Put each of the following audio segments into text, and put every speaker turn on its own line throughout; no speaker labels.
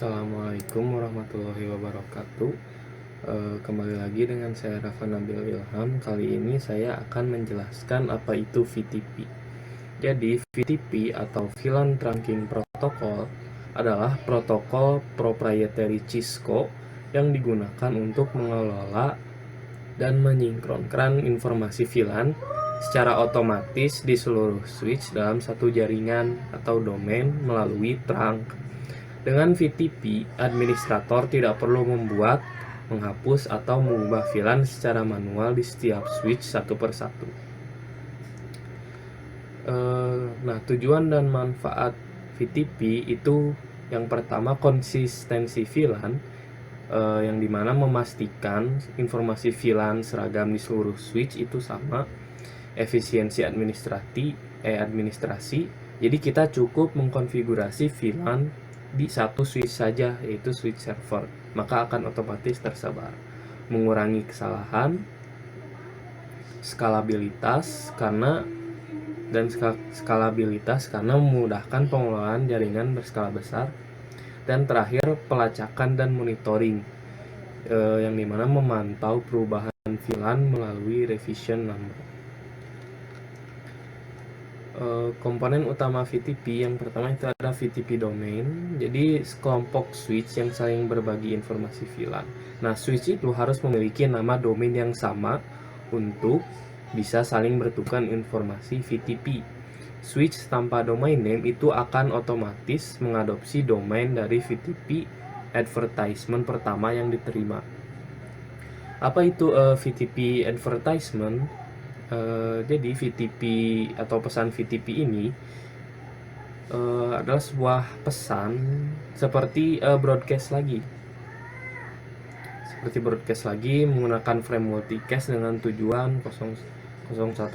Assalamualaikum warahmatullahi wabarakatuh. Kembali lagi dengan saya Rafa Nabil Ilham. Kali ini saya akan menjelaskan apa itu VTP. Jadi VTP atau VLAN Trunking Protocol adalah protokol proprietary Cisco yang digunakan untuk mengelola dan menyinkronkan informasi VLAN secara otomatis di seluruh switch dalam satu jaringan atau domain melalui trunk. Dengan VTP, administrator tidak perlu membuat, menghapus, atau mengubah VLAN secara manual di setiap switch satu persatu. Nah, tujuan dan manfaat VTP itu yang pertama konsistensi VLAN, yang dimana memastikan informasi VLAN seragam di seluruh switch itu sama, efisiensi administrasi. Jadi kita cukup mengkonfigurasi VLAN di satu switch saja, yaitu switch server, maka akan otomatis tersebar. Mengurangi kesalahan, skalabilitas karena memudahkan pengelolaan jaringan berskala besar, dan terakhir pelacakan dan monitoring, yang dimana memantau perubahan VLAN melalui revision number. Komponen utama VTP yang pertama itu ada VTP domain, jadi sekelompok switch yang saling berbagi informasi VLAN. Nah, switch itu harus memiliki nama domain yang sama untuk bisa saling bertukar informasi VTP. Switch tanpa domain name itu akan otomatis mengadopsi domain dari VTP advertisement pertama yang diterima. Apa itu VTP advertisement? Jadi VTP atau pesan VTP ini adalah sebuah pesan seperti broadcast lagi. Menggunakan frame multicast dengan tujuan 0100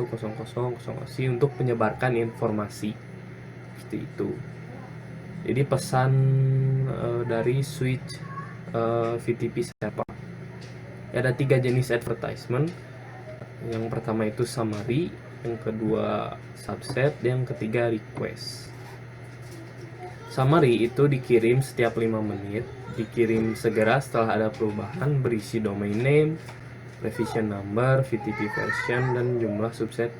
untuk menyebarkan informasi seperti itu. Jadi pesan dari switch VTP server. Ada 3 jenis advertisement. Yang pertama itu summary, yang kedua subset, yang ketiga request. Summary itu dikirim setiap 5 menit, dikirim segera setelah ada perubahan, berisi domain name, revision number, VTP version, dan jumlah subset.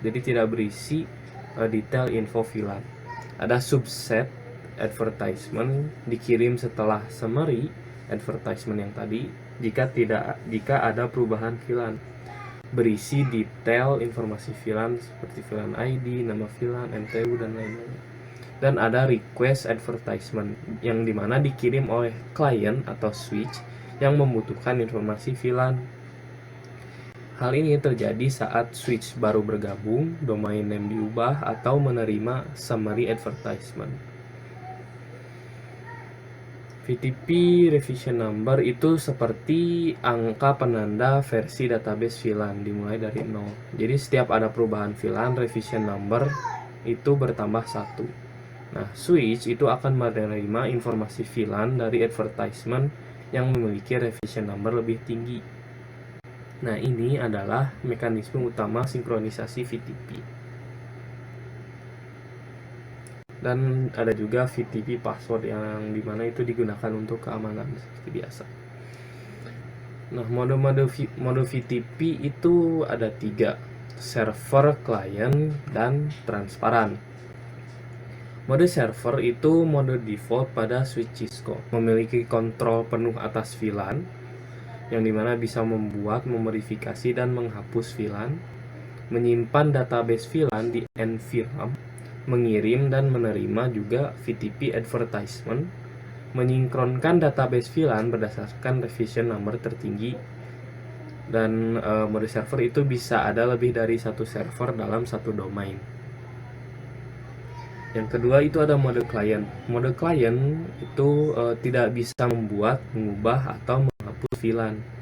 Jadi tidak berisi detail info VLAN. Ada subset advertisement, dikirim setelah summary advertisement yang tadi, jika ada perubahan VLAN, berisi detail informasi VLAN seperti VLAN ID, nama VLAN, MTU, dan lain-lain. Dan ada request advertisement yang dimana dikirim oleh klien atau switch yang membutuhkan informasi VLAN. Hal ini terjadi saat switch baru bergabung, domain name diubah, atau menerima summary advertisement. VTP revision number itu seperti angka penanda versi database VLAN dimulai dari 0. Jadi setiap ada perubahan VLAN, revision number itu bertambah 1. Nah, switch itu akan menerima informasi VLAN dari advertisement yang memiliki revision number lebih tinggi. Nah, ini adalah mekanisme utama sinkronisasi VTP. Dan ada juga VTP password yang dimana itu digunakan untuk keamanan seperti biasa. Nah, mode VTP itu ada 3: server, client, dan transparan. Mode server itu mode default pada switch Cisco, memiliki kontrol penuh atas VLAN, yang dimana bisa membuat, memodifikasi, dan menghapus VLAN, menyimpan database VLAN di NVRAM, mengirim dan menerima juga VTP advertisement, menyinkronkan database VLAN berdasarkan revision number tertinggi, dan mode server itu bisa ada lebih dari satu server dalam satu domain. Yang kedua itu ada mode client. Mode client itu tidak bisa membuat, mengubah, atau menghapus VLAN.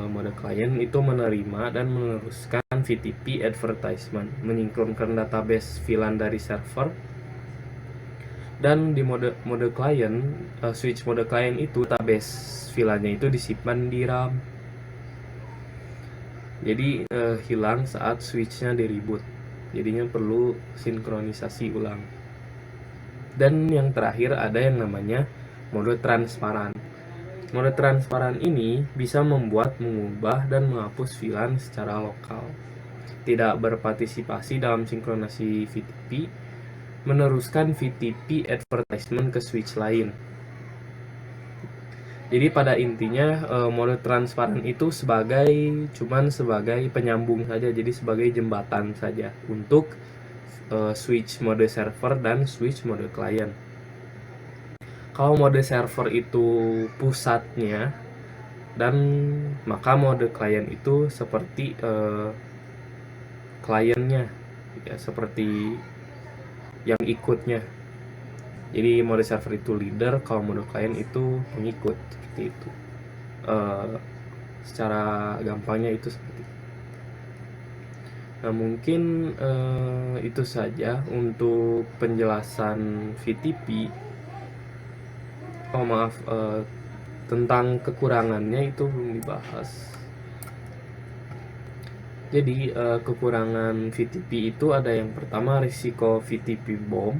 Mode client itu menerima dan meneruskan VTP advertisement, menyinkronkan database VLAN dari server, dan di mode client, switch mode client itu database VLAN-nya itu disimpan di RAM. Jadi hilang saat switch-nya di reboot. Jadinya perlu sinkronisasi ulang. Dan yang terakhir ada yang namanya mode transparan. Mode transparan ini bisa membuat, mengubah, dan menghapus VLAN secara lokal. Tidak berpartisipasi dalam sinkronasi VTP, meneruskan VTP advertisement ke switch lain. Jadi pada intinya mode transparan itu cuman sebagai penyambung saja, jadi sebagai jembatan saja untuk switch mode server dan switch mode client. Kalau mode server itu pusatnya, dan maka mode client itu seperti kliennya, ya, seperti yang ikutnya. Jadi mode server itu leader, kalau mode client itu pengikut, seperti itu. Secara gampangnya itu seperti itu. Nah, mungkin itu saja untuk penjelasan VTP. Oh maaf, tentang kekurangannya itu belum dibahas. Jadi kekurangan VTP itu ada yang pertama risiko VTP bomb,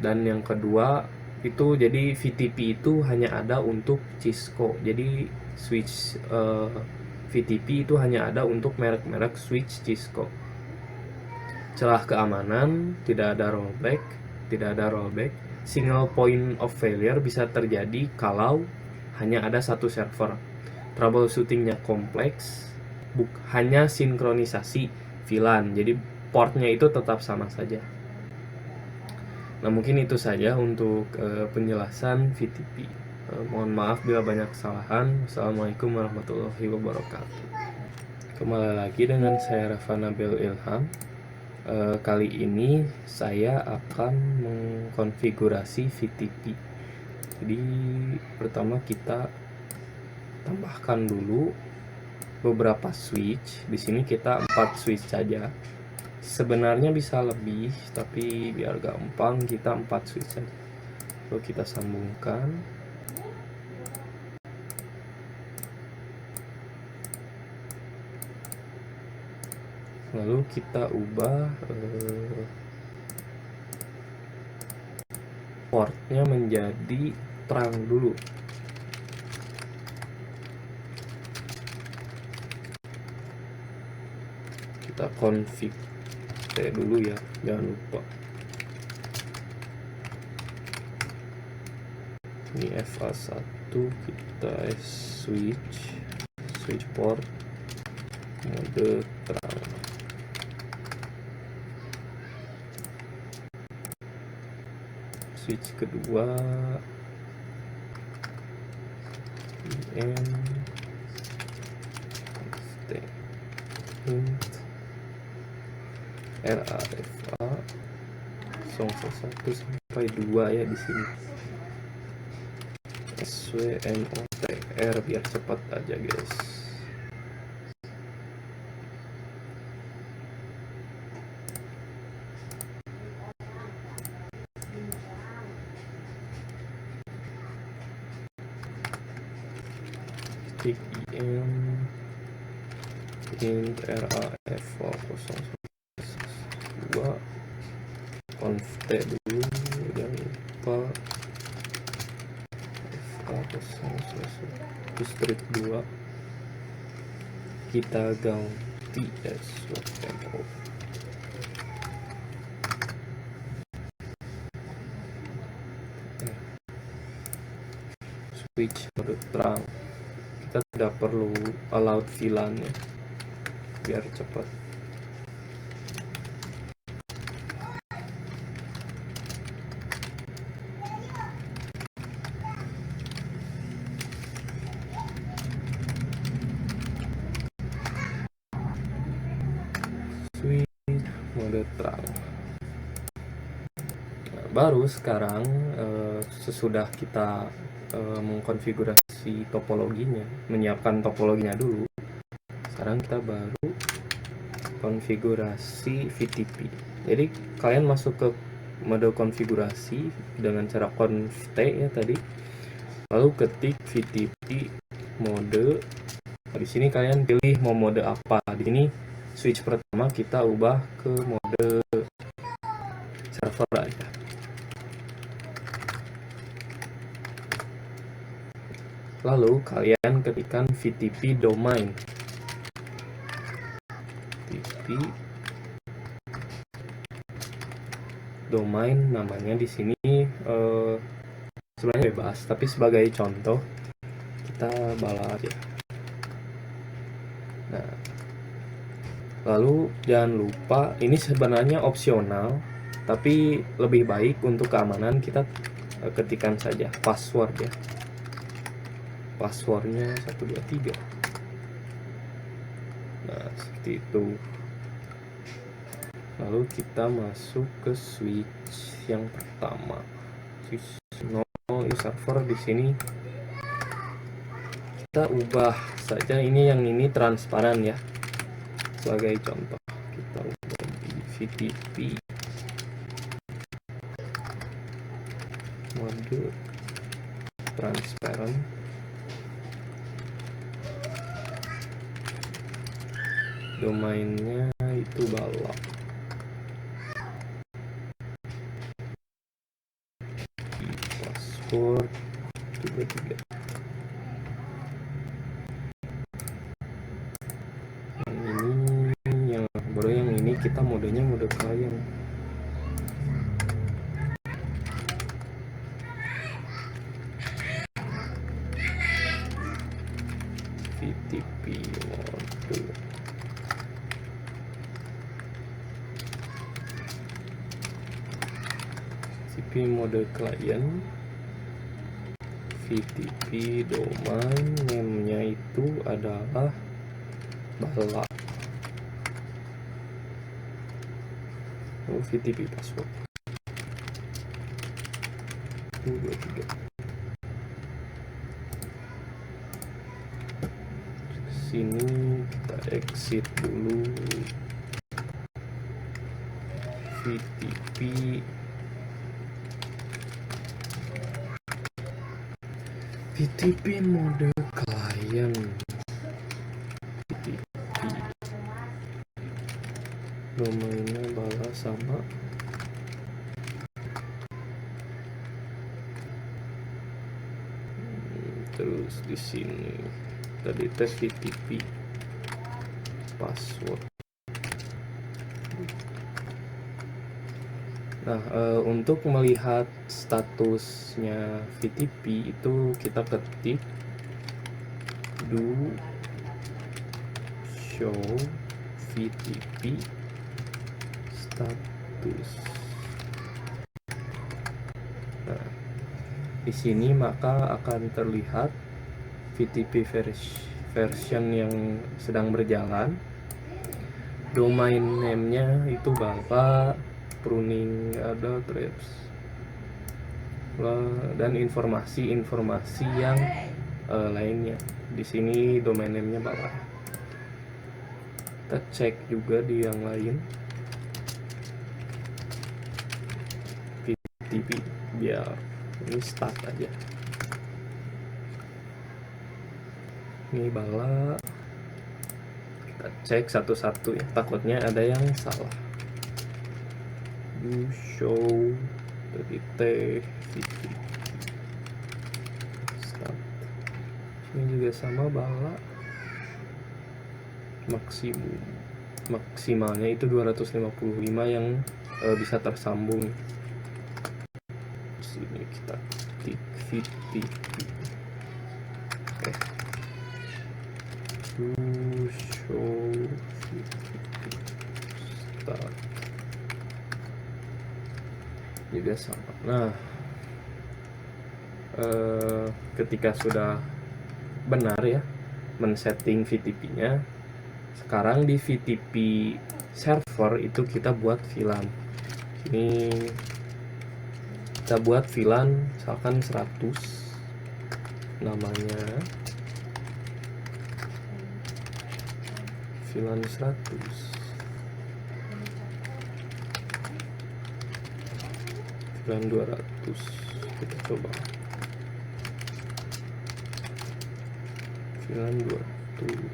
dan yang kedua itu jadi VTP itu hanya ada untuk Cisco. Jadi switch VTP itu hanya ada untuk merek-merek switch Cisco. Celah keamanan, tidak ada rollback. Single point of failure bisa terjadi kalau hanya ada satu server. Troubleshootingnya kompleks, hanya sinkronisasi VLAN, jadi portnya itu tetap sama saja. Nah, mungkin itu saja untuk penjelasan VTP. Mohon maaf bila banyak kesalahan. Wassalamualaikum warahmatullahi wabarakatuh. Kembali lagi dengan saya Rafa Nabil Ilham. Kali ini saya akan mengkonfigurasi VTP. Jadi pertama kita tambahkan dulu beberapa switch. Di sini kita 4 switch saja. Sebenarnya bisa lebih, tapi biar gampang kita 4 switch saja. Lalu kita sambungkan. Lalu kita ubah portnya menjadi terang dulu. Kita config dulu ya, jangan lupa. Ini FA1, kita switch port mode terang. Switch kedua RAFA 01 sampai 2 ya di sini. SWMOTR biar cepat aja guys. IM int RAFA 012 conft dulu, jangan lupa FA 011 strip 2 kita ganti SWMO. Switch mode terang, kita tidak perlu allowed VLAN ya, biar cepat. Switch mode terang. Nah, baru sekarang sesudah kita mengkonfigurasi topologinya, menyiapkan topologinya dulu, sekarang kita baru konfigurasi VTP. Jadi kalian masuk ke mode konfigurasi dengan cara conft ya tadi, lalu ketik VTP mode. Di sini kalian pilih mau mode apa. Di sini switch pertama kita ubah ke mode server aja. Lalu kalian ketikkan VTP domain. VTP domain namanya di sini sebenarnya bebas, tapi sebagai contoh kita bala aja. Nah, lalu jangan lupa ini sebenarnya opsional, tapi lebih baik untuk keamanan kita ketikkan saja password ya. Passwordnya 123. Nah, seperti itu. Lalu kita masuk ke switch yang pertama. Switch no server di sini kita ubah saja, ini yang ini transparan ya. Sebagai contoh kita ubah di VTP mode transparent. Domainnya itu bala. Password 33. Yang ini kita modenya mode klien. VTP mode. VTP mode klien. VTP domain name-nya itu adalah bala. Lalu VTP password 123. Sini kita exit dulu. VTP mode klien. VTP domainnya bala sama. Terus di sini tadi tes VTP password. Nah, untuk melihat statusnya VTP itu kita ketik do show VTP status. Nah, di sini maka akan terlihat VTP version yang sedang berjalan. Domain name-nya itu bala, pruning ada threads dan informasi yang lainnya. Di sini domain name-nya bala. Kita cek juga di yang lain. VTP biar ini start aja. Ini bala. Kita cek satu-satu ya, takutnya ada yang salah. Do show dari VTP start. Ini juga sama bala. Maksimalnya itu 255 yang bisa tersambung. Sini kita ketik VTP. Oke. To show VTP start juga sama. Nah, ketika sudah benar ya men-setting VTP-nya, sekarang di VTP server itu kita buat VLAN. Ini kita buat VLAN misalkan 100, namanya VLAN 100. VLAN 200 kita coba. VLAN 200.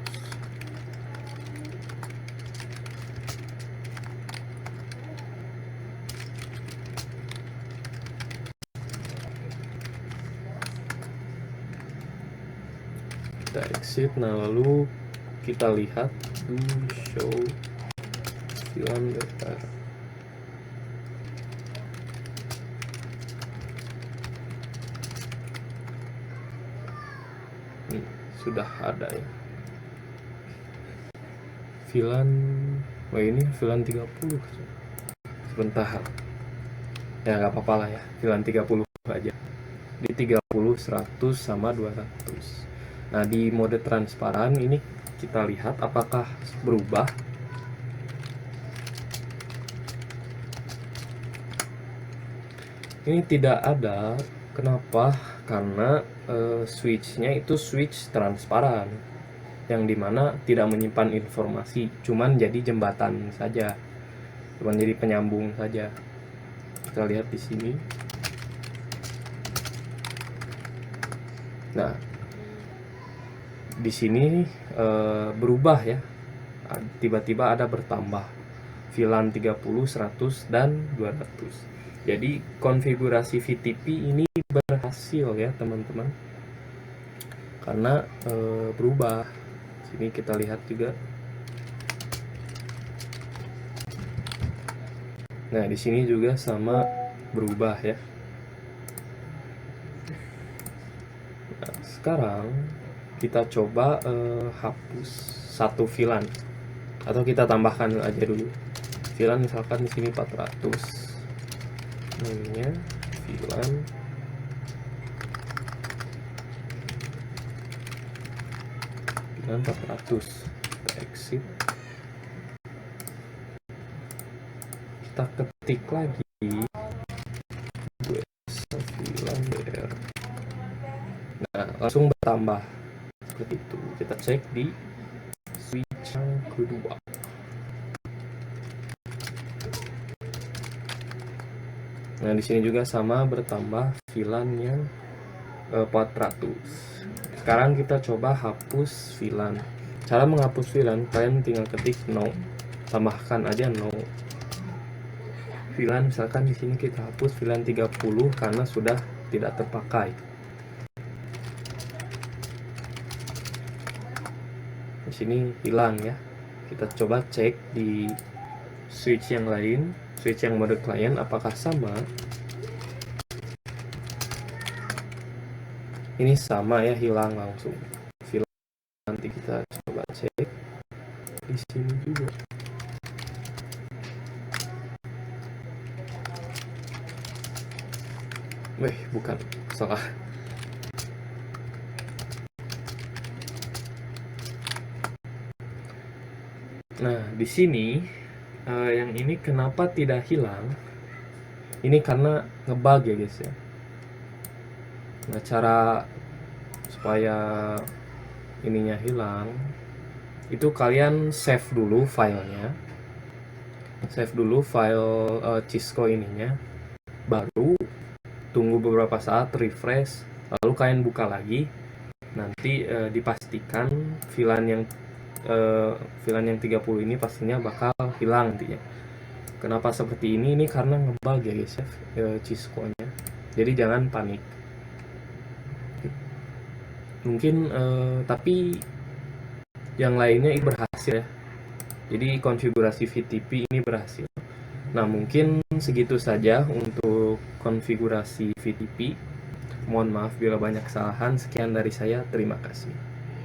kita exit. Nah, lalu kita lihat do show VLAN BR. Ini sudah ada ya VLAN. Ini VLAN 30. Sebentar ya, nggak apa-apa lah ya, VLAN 30 aja. Di 30, 100 sama 200. Nah, di mode transparan ini kita lihat apakah berubah. Ini tidak ada. Kenapa? Karena switchnya itu switch transparan, yang dimana tidak menyimpan informasi, cuman jadi jembatan saja, cuman jadi penyambung saja. Kita lihat di sini. Nah, di sini berubah ya. Tiba-tiba ada bertambah VLAN 30, 100 dan 200. Jadi konfigurasi VTP ini berhasil ya teman-teman, karena berubah. Sini kita lihat juga. Nah, di sini juga sama berubah ya. Nah, sekarang kita coba hapus satu VLAN, atau kita tambahkan aja dulu VLAN, misalkan di sini 400. Namanya VLAN 400. Kita exit. Kita ketik lagi VLAN BR. Nah, langsung bertambah seperti itu. Kita cek di switch yang kedua. Nah, di sini juga sama bertambah VLAN yang 400. Sekarang kita coba hapus VLAN. Cara menghapus VLAN, kalian tinggal ketik no, tambahkan aja no VLAN. Misalkan di sini kita hapus VLAN 30 karena sudah tidak terpakai. Di sini hilang ya. Kita coba cek di switch yang lain, switch yang mode client, apakah sama. Ini sama ya, hilang langsung VLAN. Nanti kita coba cek di sini juga. Bukan, salah. Nah, di sini yang ini kenapa tidak hilang? Ini karena ngebug ya guys ya. Nah, cara supaya ininya hilang itu kalian save dulu filenya, save dulu file Cisco ininya, baru tunggu beberapa saat refresh, lalu kalian buka lagi. Nanti dipastikan VLAN yang 30 ini pastinya bakal hilang nantinya. Kenapa seperti ini? Ini karena ngebug ya guys ya, Cisco-nya. Jadi jangan panik. Mungkin tapi yang lainnya ini berhasil ya. Jadi konfigurasi VTP ini berhasil. Nah, mungkin segitu saja untuk konfigurasi VTP. Mohon maaf bila banyak kesalahan. Sekian dari saya, terima kasih.